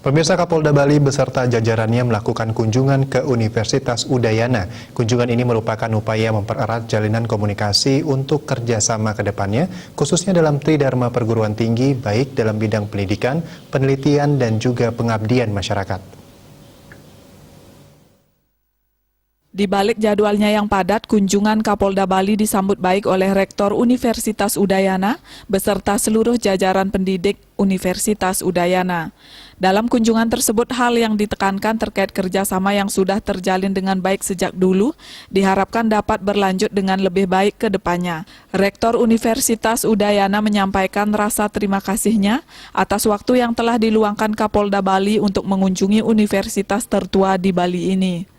Pemirsa, Kapolda Bali beserta jajarannya melakukan kunjungan ke Universitas Udayana. Kunjungan ini merupakan upaya mempererat jalinan komunikasi untuk kerjasama ke depannya, khususnya dalam tridharma perguruan tinggi, baik dalam bidang pendidikan, penelitian, dan juga pengabdian masyarakat. Di balik jadwalnya yang padat, kunjungan Kapolda Bali disambut baik oleh Rektor Universitas Udayana beserta seluruh jajaran pendidik Universitas Udayana. Dalam kunjungan tersebut, hal yang ditekankan terkait kerjasama yang sudah terjalin dengan baik sejak dulu diharapkan dapat berlanjut dengan lebih baik ke depannya. Rektor Universitas Udayana menyampaikan rasa terima kasihnya atas waktu yang telah diluangkan Kapolda Bali untuk mengunjungi universitas tertua di Bali ini.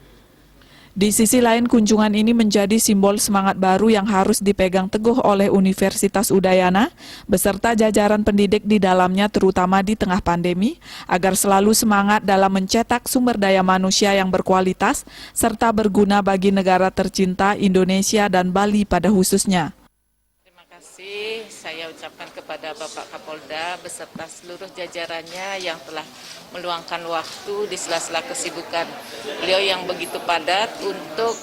Di sisi lain, kunjungan ini menjadi simbol semangat baru yang harus dipegang teguh oleh Universitas Udayana beserta jajaran pendidik di dalamnya, terutama di tengah pandemi, agar selalu semangat dalam mencetak sumber daya manusia yang berkualitas serta berguna bagi negara tercinta Indonesia dan Bali pada khususnya. Terima kasih saya ucapkan kepada Bapak Kapolda beserta seluruh jajarannya yang telah meluangkan waktu di sela-sela kesibukan beliau yang begitu padat untuk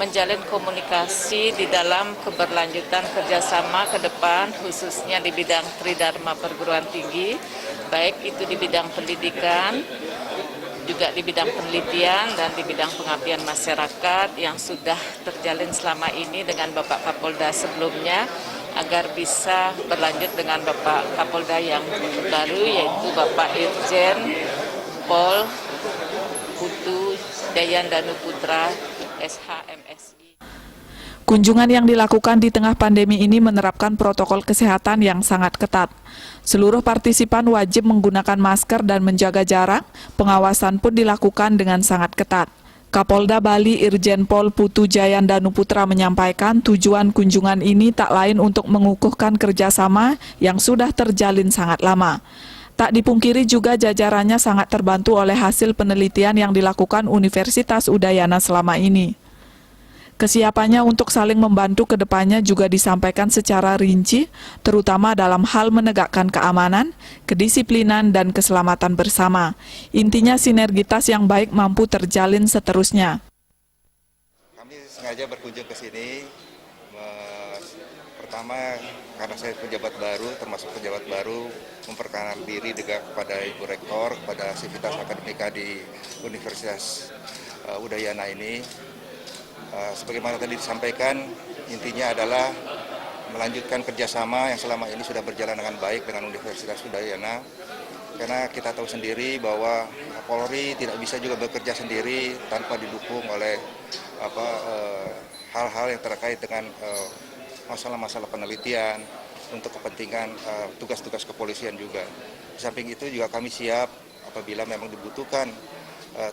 menjalin komunikasi di dalam keberlanjutan kerjasama ke depan, khususnya di bidang tridharma perguruan tinggi, baik itu di bidang pendidikan, juga di bidang penelitian dan di bidang pengabdian masyarakat yang sudah terjalin selama ini dengan Bapak Kapolda sebelumnya, agar bisa berlanjut dengan Bapak Kapolda yang baru, yaitu Bapak Irjen Pol Putu Jayan Danuputra SH.MSI. Kunjungan yang dilakukan di tengah pandemi ini menerapkan protokol kesehatan yang sangat ketat. Seluruh partisipan wajib menggunakan masker dan menjaga jarak, pengawasan pun dilakukan dengan sangat ketat. Kapolda Bali Irjen Pol Putu Jayan Danuputra menyampaikan tujuan kunjungan ini tak lain untuk mengukuhkan kerjasama yang sudah terjalin sangat lama. Tak dipungkiri juga jajarannya sangat terbantu oleh hasil penelitian yang dilakukan Universitas Udayana selama ini. Kesiapannya untuk saling membantu ke depannya juga disampaikan secara rinci, terutama dalam hal menegakkan keamanan, kedisiplinan, dan keselamatan bersama. Intinya sinergitas yang baik mampu terjalin seterusnya. Kami sengaja berkunjung ke sini, pertama karena saya pejabat baru, termasuk pejabat baru, memperkenalkan diri juga kepada Ibu Rektor, kepada sivitas akademika di Universitas Udayana ini. Sebagaimana tadi disampaikan, intinya adalah melanjutkan kerjasama yang selama ini sudah berjalan dengan baik dengan Universitas Udayana. Karena kita tahu sendiri bahwa Polri tidak bisa juga bekerja sendiri tanpa didukung oleh hal-hal yang terkait dengan masalah-masalah penelitian untuk kepentingan tugas-tugas kepolisian juga. Di samping itu juga kami siap apabila memang dibutuhkan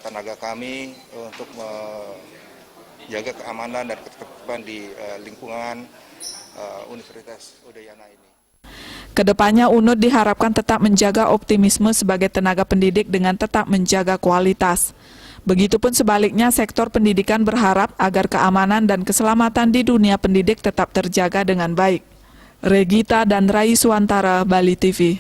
tenaga kami untuk jaga keamanan dan ketertiban di lingkungan Universitas Udayana ini. Kedepannya UNUD diharapkan tetap menjaga optimisme sebagai tenaga pendidik dengan tetap menjaga kualitas. Begitupun sebaliknya, sektor pendidikan berharap agar keamanan dan keselamatan di dunia pendidik tetap terjaga dengan baik. Regita dan Rai Suantara, Bali TV.